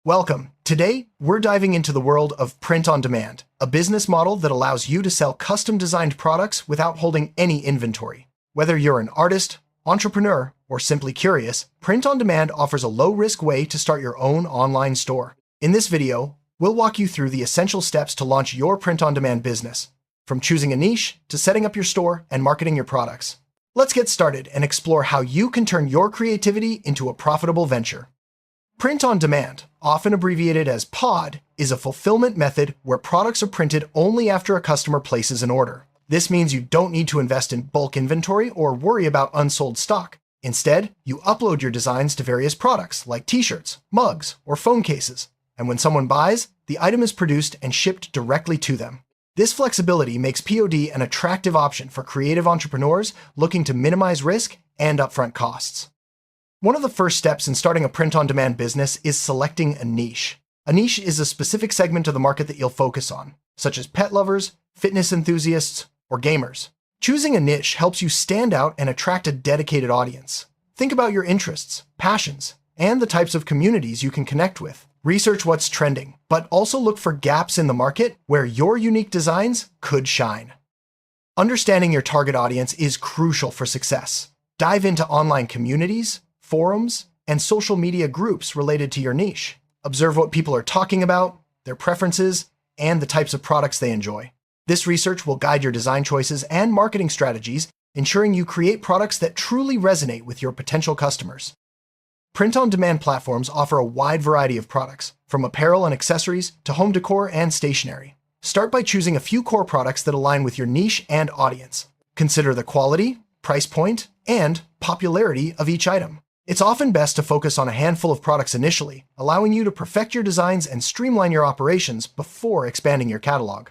Welcome. Today, we're diving into the world of print on demand, a business model that allows you to sell custom-designed products without holding any inventory. Whether you're an artist, entrepreneur, or simply curious, print on demand offers a low-risk way to start your own online store. In this video, we'll walk you through the essential steps to launch your print on demand business, from choosing a niche to setting up your store and marketing your products. Let's get started and explore how you can turn your creativity into a profitable venture. Print on demand, often abbreviated as POD, is a fulfillment method where products are printed only after a customer places an order. This means you don't need to invest in bulk inventory or worry about unsold stock. Instead, you upload your designs to various products like t-shirts, mugs, or phone cases. And when someone buys, the item is produced and shipped directly to them. This flexibility makes POD an attractive option for creative entrepreneurs looking to minimize risk and upfront costs. One of the first steps in starting a print-on-demand business is selecting a niche. A niche is a specific segment of the market that you'll focus on, such as pet lovers, fitness enthusiasts, or gamers. Choosing a niche helps you stand out and attract a dedicated audience. Think about your interests, passions, and the types of communities you can connect with. Research what's trending, but also look for gaps in the market where your unique designs could shine. Understanding your target audience is crucial for success. Dive into online communities, forums, and social media groups related to your niche. Observe what people are talking about, their preferences, and the types of products they enjoy. This research will guide your design choices and marketing strategies, ensuring you create products that truly resonate with your potential customers. Print-on-demand platforms offer a wide variety of products, from apparel and accessories to home decor and stationery. Start by choosing a few core products that align with your niche and audience. Consider the quality, price point, and popularity of each item. It's often best to focus on a handful of products initially, allowing you to perfect your designs and streamline your operations before expanding your catalog.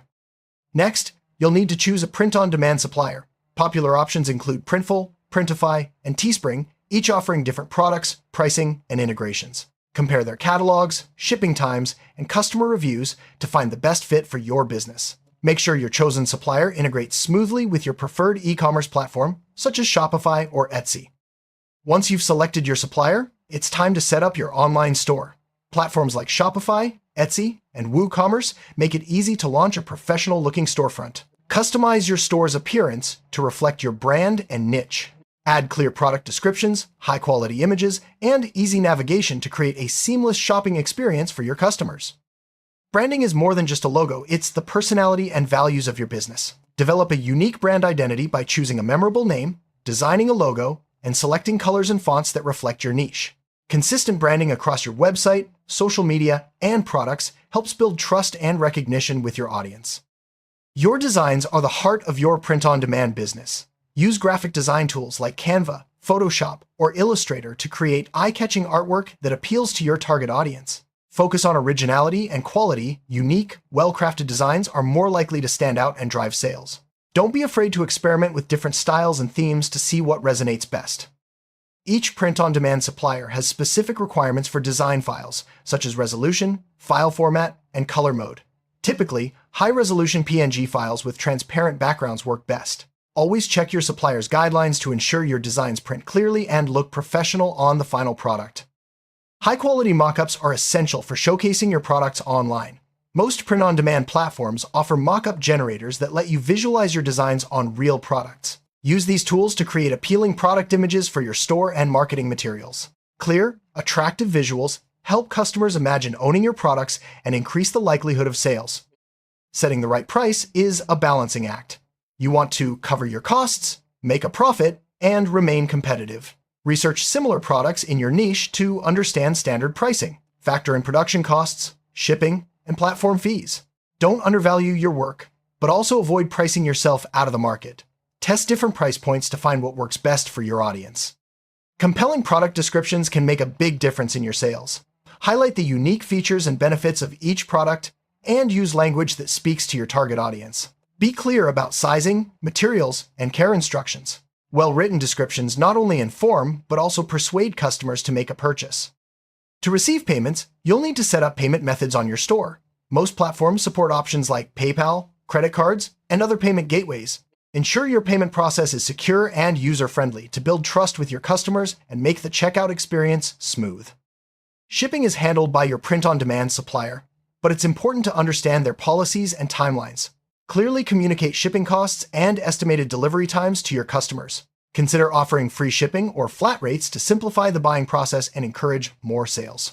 Next, you'll need to choose a print-on-demand supplier. Popular options include Printful, Printify, and Teespring, each offering different products, pricing, and integrations. Compare their catalogs, shipping times, and customer reviews to find the best fit for your business. Make sure your chosen supplier integrates smoothly with your preferred e-commerce platform, such as Shopify or Etsy. Once you've selected your supplier, it's time to set up your online store. Platforms like Shopify, Etsy, and WooCommerce make it easy to launch a professional-looking storefront. Customize your store's appearance to reflect your brand and niche. Add clear product descriptions, high-quality images, and easy navigation to create a seamless shopping experience for your customers. Branding is more than just a logo, it's the personality and values of your business. Develop a unique brand identity by choosing a memorable name, designing a logo, and selecting colors and fonts that reflect your niche. Consistent branding across your website, social media, and products helps build trust and recognition with your audience. Your designs are the heart of your print-on-demand business. Use graphic design tools like Canva, Photoshop, or Illustrator to create eye-catching artwork that appeals to your target audience. Focus on originality and quality. Unique, well-crafted designs are more likely to stand out and drive sales. Don't be afraid to experiment with different styles and themes to see what resonates best. Each print-on-demand supplier has specific requirements for design files, such as resolution, file format, and color mode. Typically, high-resolution PNG files with transparent backgrounds work best. Always check your supplier's guidelines to ensure your designs print clearly and look professional on the final product. High-quality mockups are essential for showcasing your products online. Most print-on-demand platforms offer mockup generators that let you visualize your designs on real products. Use these tools to create appealing product images for your store and marketing materials. Clear, attractive visuals help customers imagine owning your products and increase the likelihood of sales. Setting the right price is a balancing act. You want to cover your costs, make a profit, and remain competitive. Research similar products in your niche to understand standard pricing. Factor in production costs, shipping, and platform fees. Don't undervalue your work, but also avoid pricing yourself out of the market. Test different price points to find what works best for your audience. Compelling product descriptions can make a big difference in your sales. Highlight the unique features and benefits of each product and use language that speaks to your target audience. Be clear about sizing, materials, and care instructions. Well-written descriptions not only inform, but also persuade customers to make a purchase. To receive payments, you'll need to set up payment methods on your store. Most platforms support options like PayPal, credit cards, and other payment gateways. Ensure your payment process is secure and user-friendly to build trust with your customers and make the checkout experience smooth. Shipping is handled by your print-on-demand supplier, but it's important to understand their policies and timelines. Clearly communicate shipping costs and estimated delivery times to your customers. Consider offering free shipping or flat rates to simplify the buying process and encourage more sales.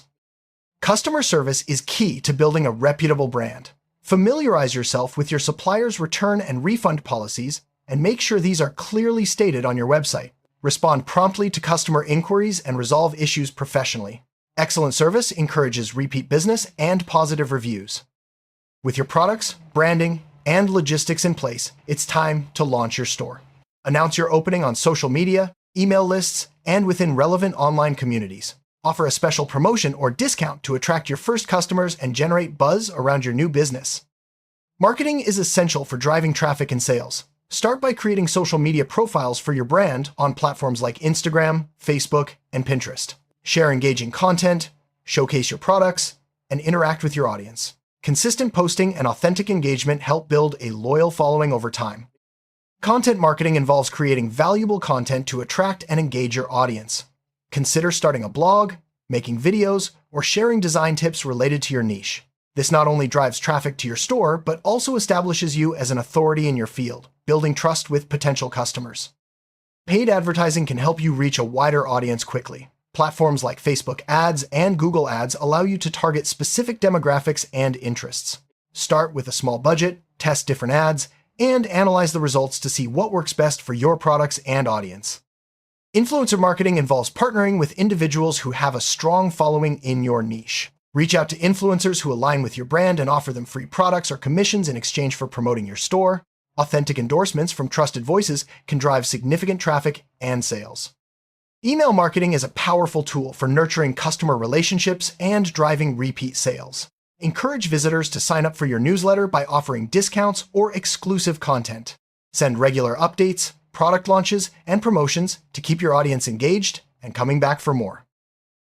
Customer service is key to building a reputable brand. Familiarize yourself with your supplier's return and refund policies and make sure these are clearly stated on your website. Respond promptly to customer inquiries and resolve issues professionally. Excellent service encourages repeat business and positive reviews. With your products, branding, and logistics in place, it's time to launch your store. Announce your opening on social media, email lists, and within relevant online communities. Offer a special promotion or discount to attract your first customers and generate buzz around your new business. Marketing is essential for driving traffic and sales. Start by creating social media profiles for your brand on platforms like Instagram, Facebook, and Pinterest. Share engaging content, showcase your products, and interact with your audience. Consistent posting and authentic engagement help build a loyal following over time. Content marketing involves creating valuable content to attract and engage your audience. Consider starting a blog, making videos, or sharing design tips related to your niche. This not only drives traffic to your store, but also establishes you as an authority in your field, building trust with potential customers. Paid advertising can help you reach a wider audience quickly. Platforms like Facebook ads and Google ads allow you to target specific demographics and interests. Start with a small budget, test different ads, and analyze the results to see what works best for your products and audience. Influencer marketing involves partnering with individuals who have a strong following in your niche. Reach out to influencers who align with your brand and offer them free products or commissions in exchange for promoting your store. Authentic endorsements from trusted voices can drive significant traffic and sales. Email marketing is a powerful tool for nurturing customer relationships and driving repeat sales. Encourage visitors to sign up for your newsletter by offering discounts or exclusive content. Send regular updates, product launches, and promotions to keep your audience engaged and coming back for more.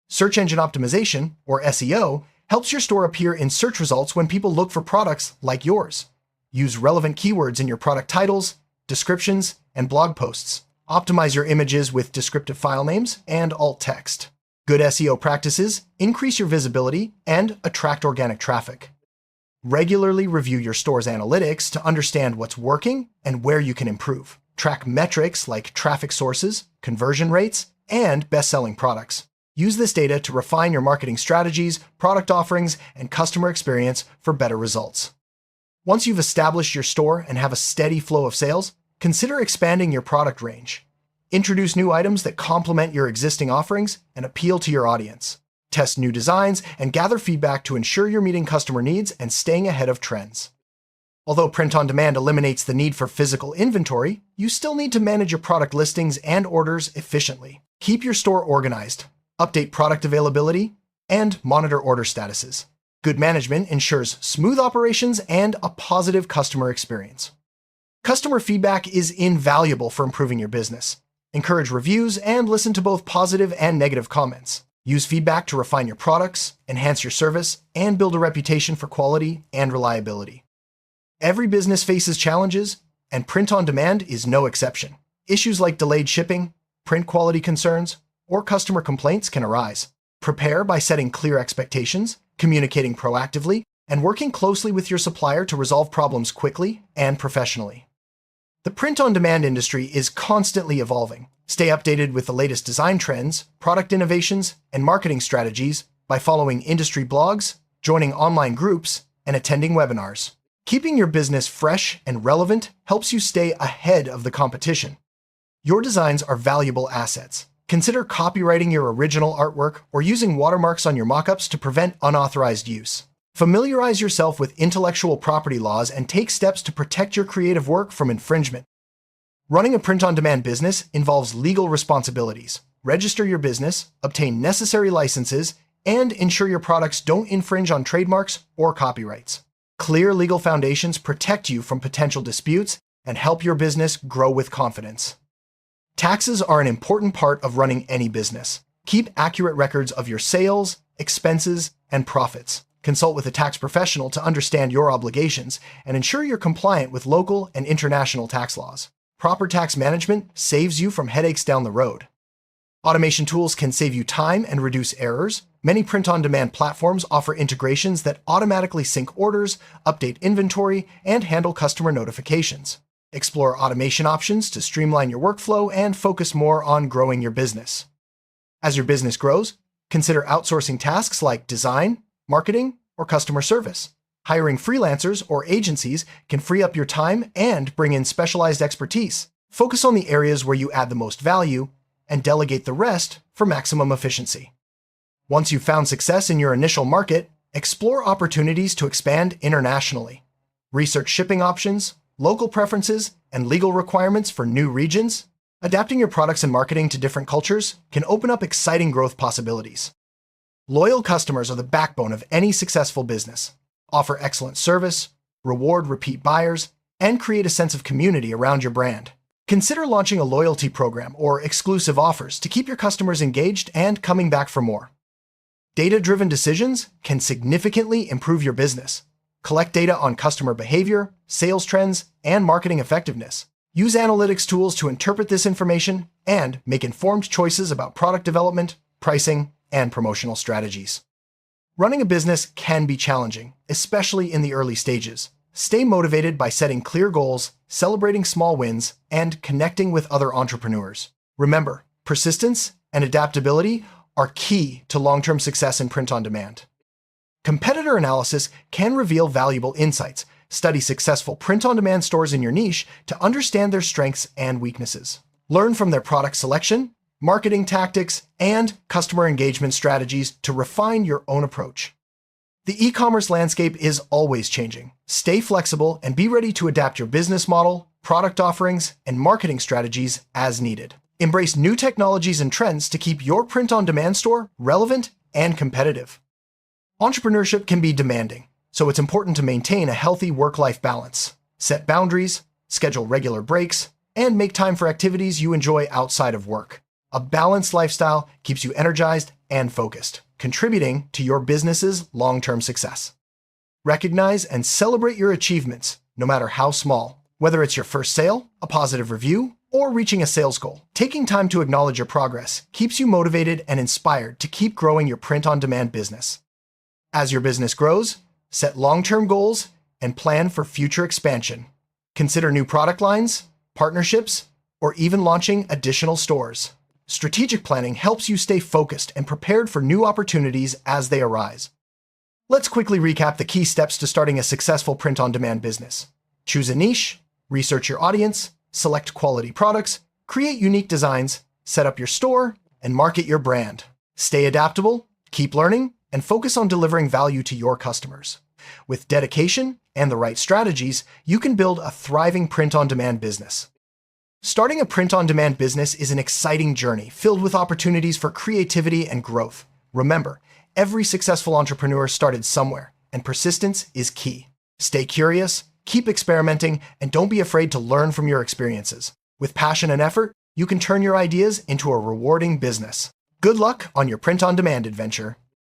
Search engine optimization, or SEO, helps your store appear in search results when people look for products like yours. Use relevant keywords in your product titles, descriptions, and blog posts. Optimize your images with descriptive file names and alt text. Good SEO practices increase your visibility and attract organic traffic. Regularly review your store's analytics to understand what's working and where you can improve. Track metrics like traffic sources, conversion rates, and best-selling products. Use this data to refine your marketing strategies, product offerings, and customer experience for better results. Once you've established your store and have a steady flow of sales, consider expanding your product range. Introduce new items that complement your existing offerings and appeal to your audience. Test new designs and gather feedback to ensure you're meeting customer needs and staying ahead of trends. Although print-on-demand eliminates the need for physical inventory, you still need to manage your product listings and orders efficiently. Keep your store organized, update product availability, and monitor order statuses. Good management ensures smooth operations and a positive customer experience. Customer feedback is invaluable for improving your business. Encourage reviews and listen to both positive and negative comments. Use feedback to refine your products, enhance your service, and build a reputation for quality and reliability. Every business faces challenges, and print-on-demand is no exception. Issues like delayed shipping, print quality concerns, or customer complaints can arise. Prepare by setting clear expectations, communicating proactively, and working closely with your supplier to resolve problems quickly and professionally. The print-on-demand industry is constantly evolving. Stay updated with the latest design trends, product innovations, and marketing strategies by following industry blogs, joining online groups, and attending webinars. Keeping your business fresh and relevant helps you stay ahead of the competition. Your designs are valuable assets. Consider copywriting your original artwork or using watermarks on your mockups to prevent unauthorized use. Familiarize yourself with intellectual property laws and take steps to protect your creative work from infringement. Running a print-on-demand business involves legal responsibilities. Register your business, obtain necessary licenses, and ensure your products don't infringe on trademarks or copyrights. Clear legal foundations protect you from potential disputes and help your business grow with confidence. Taxes are an important part of running any business. Keep accurate records of your sales, expenses, and profits. Consult with a tax professional to understand your obligations and ensure you're compliant with local and international tax laws. Proper tax management saves you from headaches down the road. Automation tools can save you time and reduce errors. Many print-on-demand platforms offer integrations that automatically sync orders, update inventory, and handle customer notifications. Explore automation options to streamline your workflow and focus more on growing your business. As your business grows, consider outsourcing tasks like design, marketing, or customer service. Hiring freelancers or agencies can free up your time and bring in specialized expertise. Focus on the areas where you add the most value and delegate the rest for maximum efficiency. Once you've found success in your initial market, explore opportunities to expand internationally. Research shipping options, local preferences, and legal requirements for new regions. Adapting your products and marketing to different cultures can open up exciting growth possibilities. Loyal customers are the backbone of any successful business. Offer excellent service, reward repeat buyers, and create a sense of community around your brand. Consider launching a loyalty program or exclusive offers to keep your customers engaged and coming back for more. Data-driven decisions can significantly improve your business. Collect data on customer behavior, sales trends, and marketing effectiveness. Use analytics tools to interpret this information and make informed choices about product development, pricing, and promotional strategies. Running a business can be challenging, especially in the early stages. Stay motivated by setting clear goals, celebrating small wins, and connecting with other entrepreneurs. Remember, persistence and adaptability are key to long-term success in print-on-demand. Competitor analysis can reveal valuable insights. Study successful print-on-demand stores in your niche to understand their strengths and weaknesses. Learn from their product selection, marketing tactics, and customer engagement strategies to refine your own approach. The e-commerce landscape is always changing. Stay flexible and be ready to adapt your business model, product offerings, and marketing strategies as needed. Embrace new technologies and trends to keep your print-on-demand store relevant and competitive. Entrepreneurship can be demanding, so it's important to maintain a healthy work-life balance. Set boundaries, schedule regular breaks, and make time for activities you enjoy outside of work. A balanced lifestyle keeps you energized and focused, contributing to your business's long-term success. Recognize and celebrate your achievements, no matter how small. Whether it's your first sale, a positive review, or reaching a sales goal, taking time to acknowledge your progress keeps you motivated and inspired to keep growing your print-on-demand business. As your business grows, set long-term goals and plan for future expansion. Consider new product lines, partnerships, or even launching additional stores. Strategic planning helps you stay focused and prepared for new opportunities as they arise. Let's quickly recap the key steps to starting a successful print-on-demand business. Choose a niche, research your audience, select quality products, create unique designs, set up your store, and market your brand. Stay adaptable, keep learning, and focus on delivering value to your customers. With dedication and the right strategies, you can build a thriving print-on-demand business. Starting a print-on-demand business is an exciting journey filled with opportunities for creativity and growth. Remember, every successful entrepreneur started somewhere, and persistence is key. Stay curious, keep experimenting, and don't be afraid to learn from your experiences. With passion and effort, you can turn your ideas into a rewarding business. Good luck on your print-on-demand adventure.